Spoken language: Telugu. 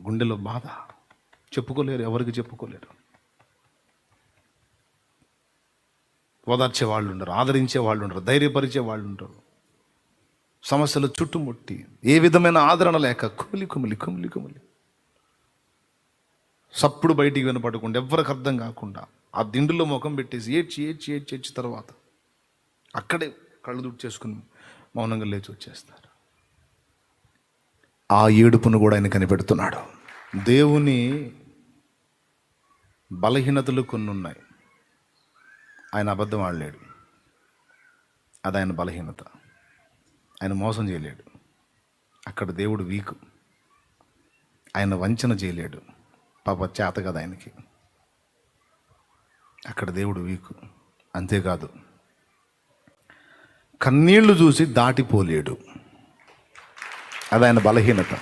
గుండెలో బాధ, చెప్పుకోలేరు, ఎవరికి చెప్పుకోలేరు. ఓదార్చే వాళ్ళు ఉండరు, ఆదరించే వాళ్ళు ఉండరు, ధైర్యపరిచే వాళ్ళు ఉండరు. సమస్యలు చుట్టుముట్టి ఏ విధమైన ఆదరణ లేక కుమిలి కుమిలి కుమిలి కుమిలి సప్పుడు బయటికి వినపడకుండా, ఎవరికి అర్థం కాకుండా ఆ దిండులో ముఖం పెట్టేసి ఏడ్చి ఏడ్చి ఏడ్చి ఏడ్చి తర్వాత అక్కడే కళ్ళు దుడిచేసుకుని మౌనంగా లేచి వచ్చేస్తారు. ఆ ఏడుపును కూడా ఆయన కనిపెడుతున్నాడు. దేవుని బలహీనతలు కొన్ని ఉన్నాయి. ఆయన అబద్ధం ఆడలేడు, అది ఆయన బలహీనత. ఆయన మోసం చేయలేడు, అక్కడ దేవుడు వీకు. ఆయన వంచన చేయలేడు, పాప చేత కదా ఆయనకి, అక్కడ దేవుడు వీకు. అంతేకాదు, కన్నీళ్లు చూసి దాటిపోలేడు, అది ఆయన బలహీనత.